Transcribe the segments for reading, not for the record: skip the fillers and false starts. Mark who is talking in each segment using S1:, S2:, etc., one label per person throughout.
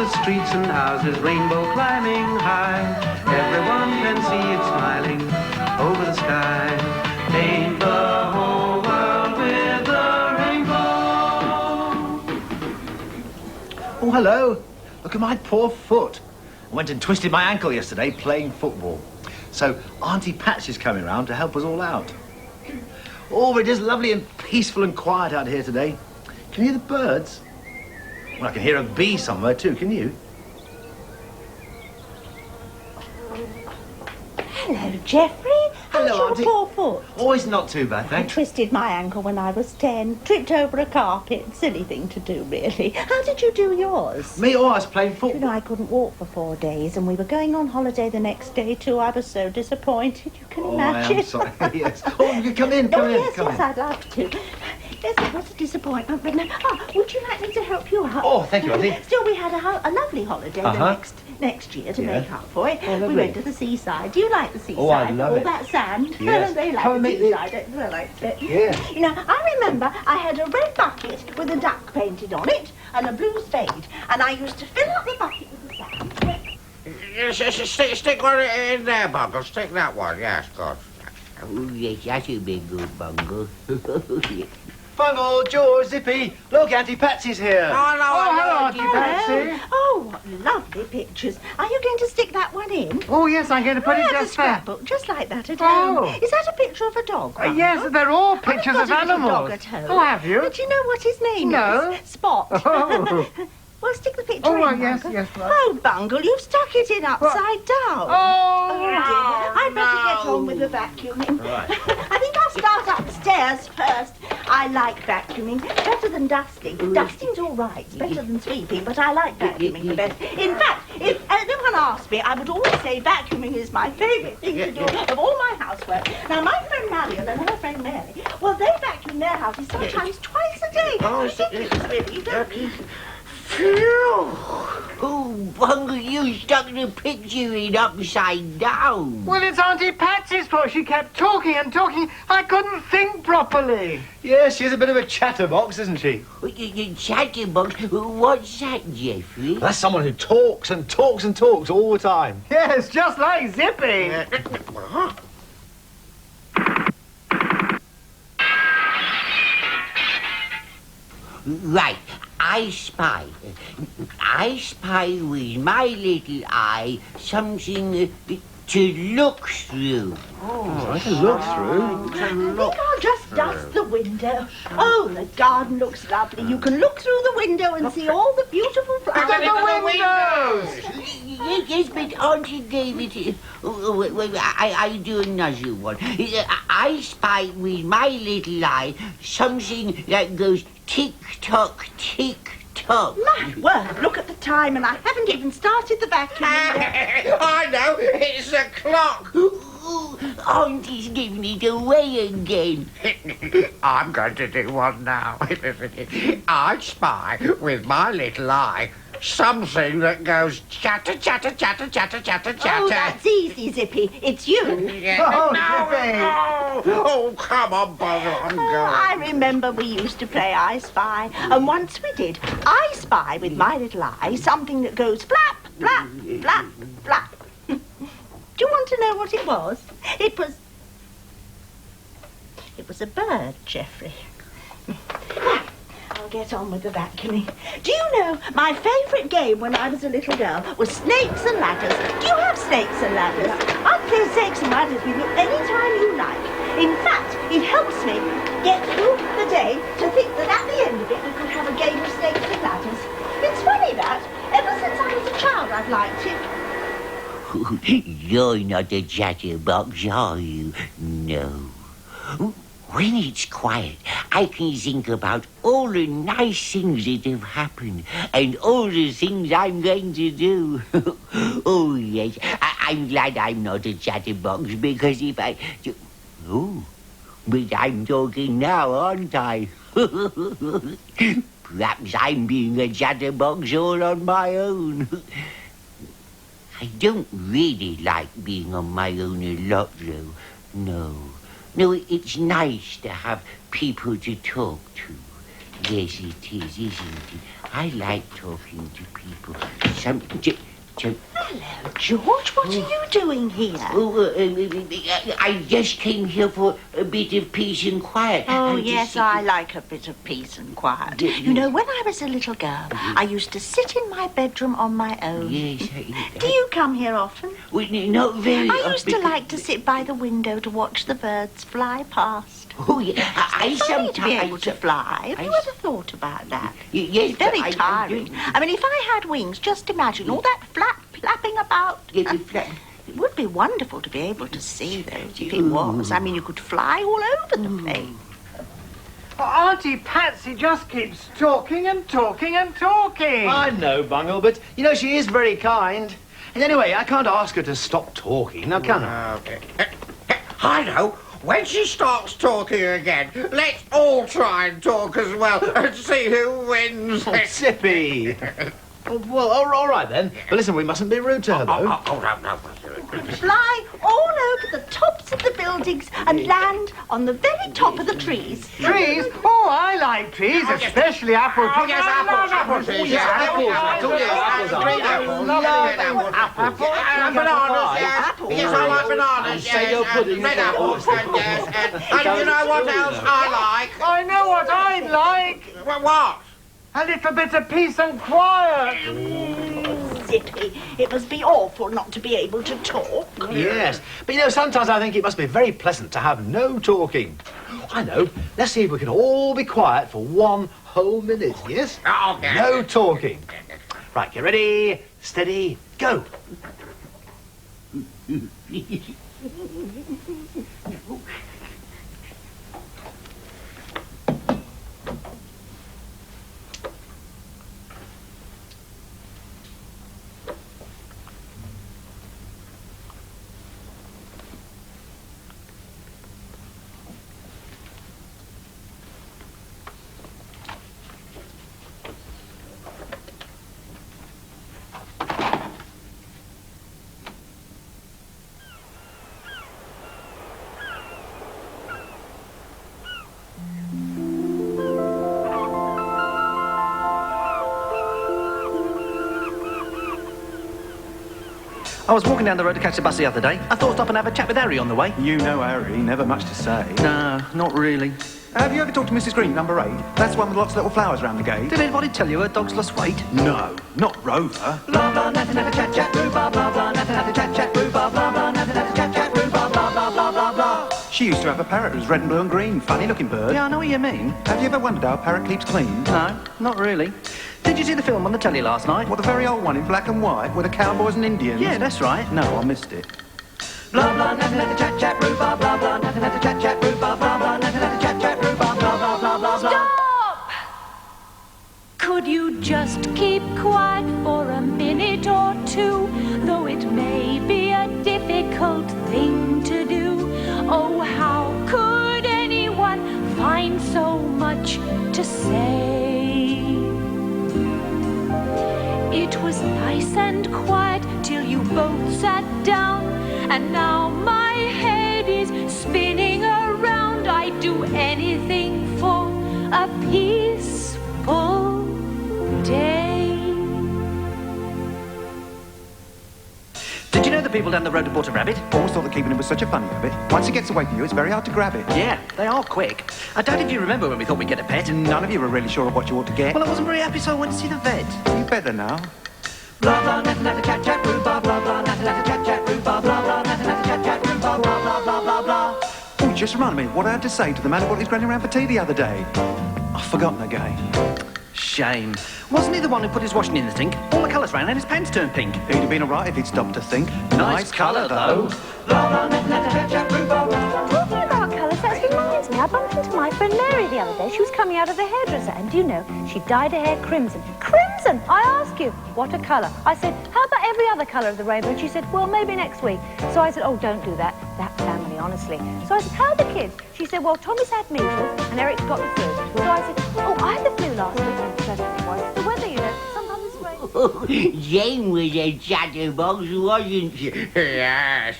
S1: streets and houses, rainbow climbing high. Everyone can see it smiling over the sky. Paint the whole world with a rainbow.
S2: Oh, hello. Look at my poor foot. I went and twisted my ankle yesterday playing football. So Auntie Patsy's coming round to help us all out. Oh, it is lovely and peaceful and quiet out here today. Can you hear the birds? Well, I can hear a bee somewhere too, can you?
S3: Hello, Geoffrey. How's
S2: Hello,
S3: your
S2: Auntie.
S3: poor foot?
S2: Oh, it's not too bad,
S3: I
S2: thanks.
S3: twisted my ankle when I was 10. Tripped over a carpet. Silly thing to do, really. How did you do yours?
S2: Me, oh, I was playing
S3: You
S2: football.
S3: know, I couldn't walk for 4 days, and we were going on holiday the next day, too. I was so disappointed. You can imagine.
S2: I am sorry, yes. Oh, you come in, come in,
S3: yes,
S2: come
S3: yes,
S2: in.
S3: I'd love to. Yes, it was a disappointment, but no. Oh, would you like me to help you out?
S2: Oh, thank you, Auntie.
S3: Still, we had a lovely holiday the next year to make up for it.
S2: Oh,
S3: we
S2: lovely.
S3: went to the seaside. Do you like the seaside?
S2: Oh, I love
S3: All
S2: it.
S3: that sand.
S2: Yes.
S3: They like
S2: Come
S3: the
S2: and meet me.
S3: seaside. I liked it.
S2: Yeah.
S3: You know, I remember I had a red bucket with a duck painted on it and a blue spade, and I used to fill up the bucket with the sand.
S4: Stick one in there, Bungle. Stick that one, yes, God.
S5: Oh, yes, that would be good, Bungle.
S2: Bungle, George, Zippy, look, Auntie Patsy's here.
S4: hello,
S6: Auntie Patsy.
S3: Oh, what lovely pictures. Are you going to stick that one in?
S6: Oh, yes, I'm going to put
S3: I
S6: it
S3: have a
S6: just there.
S3: scrapbook, just like that at
S6: Oh.
S3: home. Is that a picture of a dog? Bungle?
S6: Yes, they're all pictures
S3: I've
S6: of
S3: got a little
S6: animals.
S3: dog at home.
S6: Oh, have you?
S3: But you know what his name
S6: No.
S3: is? Spot.
S6: Oh.
S3: Well, stick the picture
S6: Oh,
S3: in,
S6: well, yes,
S3: Bungle.
S6: yes, right.
S3: Oh, Bungle, you've stuck it in upside down.
S6: Oh,
S3: dear. I'd better get on with the vacuuming.
S2: Right.
S3: I think I'll start upstairs first. I like vacuuming better than dusting. Dusting's all right. It's better than sweeping, but I like vacuuming the best. In fact, if anyone asked me, I would always say vacuuming is my favourite thing to do of all my housework. Now, my friend Marion and her friend Mary, well, they vacuum their houses sometimes twice a day. Ridiculous, really, don't you?
S5: Phew! Oh, Bungle, you stuck the picture in upside down.
S6: well, it's Auntie Patsy's fault. She kept talking and talking. I couldn't think properly.
S2: Yeah, she's a bit of a chatterbox, isn't she?
S5: Chatterbox, what's that, Geoffrey?
S2: That's someone who talks and talks and talks all the time.
S6: Yes, just like Zippy.
S5: Right, I spy with my little eye something to look through.
S2: Right, to look through.
S3: I think I'll just dust the window. Oh, the garden looks lovely. You can look through the window and see all the beautiful flowers.
S5: Yes, but Auntie David, I do another one. I spy with my little eye something that goes tick-tock, tick-tock.
S3: My word, look at the time, and I haven't even started the vacuum yet.
S4: I know, it's a clock.
S5: Ooh, Auntie's giving it away again.
S4: I'm going to do one now. I spy with my little eye something that goes chatter, chatter, chatter, chatter, chatter, chatter.
S3: Oh, that's easy, Zippy. It's you.
S6: Oh, Zippy.
S4: Oh, come on, Bungle, I'm
S3: Oh,
S4: going.
S3: I remember we used to play I Spy, and once we did. I spy with my little eye something that goes flap, flap, flap, flap. Do you want to know what it was? It was a bird, Geoffrey. I'll get on with the vacuuming. Do you know, my favourite game when I was a little girl was snakes and ladders. Do you have snakes and ladders? I'll play snakes and ladders with you any time you like. In fact, it helps me get through the day to think that at the end of it we could have a game of snakes and ladders. It's funny that, ever since I was a child, I've liked it.
S5: You're not a chatterbox, are you? No. When it's quiet, I can think about all the nice things that have happened and all the things I'm going to do. Oh, yes, I'm glad I'm not a chatterbox, because if I... Oh, but I'm talking now, aren't I? Perhaps I'm being a chatterbox all on my own. I don't really like being on my own a lot, though. No, it's nice to have people to talk to. Yes, it is, isn't it? I like talking to people.
S3: Hello, George. What are you doing here?
S5: I just came here for a bit of peace and quiet.
S3: Oh, yes, I like a bit of peace and quiet. You know, when I was a little girl, I used to sit in my bedroom on my own.
S5: Yes,
S3: Do you come here often?
S5: Not very
S3: I used to like to sit by the window to watch the birds fly past.
S5: Oh, yeah. I
S3: Funny to be able
S5: sometimes...
S3: to fly. Have you ever thought about that?
S5: Yes,
S3: It's very
S5: I
S3: tiring.
S5: do.
S3: I mean, if I had wings, just imagine all that flapping about. It would be wonderful to be able to see those, if it was. I mean, you could fly all over the place.
S6: Auntie Patsy just keeps talking and talking and talking.
S2: I know, Bungle, but, you know, she is very kind. And anyway, I can't ask her to stop talking, now can I?
S4: Okay. I know. When she starts talking again, let's all try and talk as well and see who wins.
S2: Oh, Zippy. Well, all right then. But listen, we mustn't be rude to her, though.
S4: No.
S3: Fly all over the tops of the buildings and land on the very top of the trees.
S6: Trees? Oh, I like trees, especially apple trees.
S4: Oh, yes, apple trees.
S2: Yes, apples.
S4: Apples. And bananas, yes.
S3: Apples.
S4: Yes, I like bananas, yes.
S2: Sago pudding.
S4: Red apples, yes. And you know what else I like?
S6: I know what I'd like.
S4: What?
S6: A little bit of peace and quiet.
S3: Zippy, it must be awful not to be able to talk.
S2: Yes. But, you know, sometimes I think it must be very pleasant to have no talking. I know. Let's see if we can all be quiet for 1 whole minute, yes?
S4: Okay.
S2: No talking. Right, get ready, steady, go.
S7: I was walking down the road to catch the bus the other day. I thought I'd stop and have a chat with Harry on the way.
S8: You know Harry, never much to say.
S7: No, not really.
S8: Have you ever talked to Mrs. Green, number 8? That's the one with lots of little flowers round the gate.
S7: Did anybody tell you her dog's lost weight?
S8: No, not Rover.
S7: Bla bla, nothing, nothing, chat, chat, rhubarb, blah blah, nothing, nothing, chat, chat, rhubarb, blah blah, nothing, nothing, chat, chat, rhubarb, blah blah, blah blah, blah.
S8: She used to have a parrot who was red and blue and green. Funny looking bird.
S7: Yeah, I know what you mean.
S8: Have you ever wondered how a parrot keeps clean?
S7: No, not really. Did you see the film on the telly last night?
S8: What, the very old one in black and white with the cowboys and Indians?
S7: Yeah, that's right.
S8: No, I missed it.
S7: Blah blah, nothing, nothing, chat, chat, rhubarb, blah blah, nothing, nothing, chat, chat, rhubarb, blah blah, nothing, nothing, chat, chat, rhubarb, blah blah, blah blah, blah.
S9: Stop! Could you just keep quiet for a minute or two? Though it may be a difficult thing to do. Oh, how could anyone find so much to say? It was nice and quiet till you both sat down, and now my head is spinning around. I'd do anything for a peaceful day.
S7: Did you know the people down the road had bought a rabbit?
S8: Always thought that keeping it was such a funny habit. Once it gets away from you, it's very hard to grab it.
S7: Yeah, they are quick. I doubt if you remember when we thought we'd get a pet.
S8: None of you were really sure of what you ought to get.
S7: Well, I wasn't very happy, so I went to see the vet.
S8: You better now.
S7: Blah blah, nothing, nothing, chat, chat, rhubarb, blah blah, nothing, nothing, chat, chat, rhubarb, blah blah, nothing, nothing, chat, chat, rhubarb, blah blah, blah blah, blah.
S8: Oh, just reminded me of what I had to say to the man who brought his granny round for tea the other day. I've forgotten again.
S7: Shame. Wasn't he the one who put his washing in the sink? All the colours ran and his pants turned pink.
S8: He'd have been all right if he'd stopped to think.
S7: Nice colour, though. Blah blah, nothing, nothing, chat, chat, rhubarb, blah.
S10: Talking about colours, that reminds me. I bumped into my friend Mary the other day. She was coming out of the hairdresser, and do you know, she dyed her hair crimson. Crimson! I ask you, what a colour. I said, how about every other colour of the rainbow? And she said, well, maybe next week. So I said, oh, don't do that. That family, honestly. So I said, how are the kids? She said, well, Tommy's had measles, and Eric's got the flu. So I said, oh, I had the flu last week. And she said, what's the weather, you know? Sometimes it's rain.
S5: Jane was a chatterbox, wasn't she?
S4: Yes.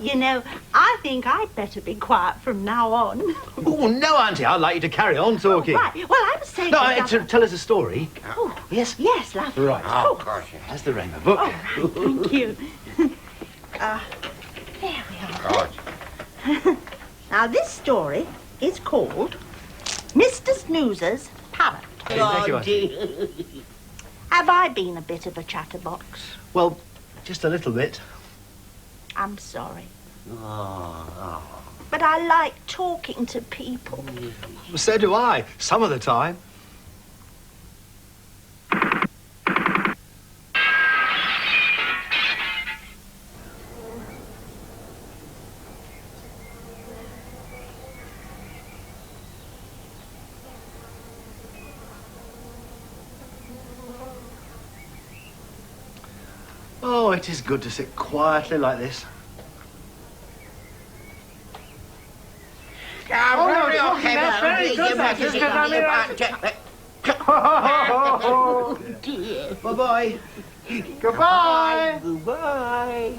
S3: You know, I think I'd better be quiet from now on.
S2: Oh, no, Auntie, I'd like you to carry on talking.
S3: Right, well, I was saying...
S2: No, tell us a story.
S3: Oh,
S2: Yes?
S3: yes, lovely.
S2: Right.
S4: Oh, gosh.
S2: That's the rainbow book.
S3: All right, thank you. There we are.
S4: God.
S3: Now, this story is called Mr. Snoozer's Parrot.
S2: Thank you, Auntie.
S5: dear.
S3: Have I been a bit of a chatterbox?
S2: Well, just a little bit.
S3: I'm sorry.
S5: Oh,
S3: But I like talking to people.
S2: So do I, some of the time. Oh, it is good to sit quietly like this.
S4: Oh,
S6: no,
S4: very
S6: talking, that's very good, that, isn't it? I mean,
S5: dear.
S2: Bye-bye.
S6: Goodbye.
S5: Goodbye.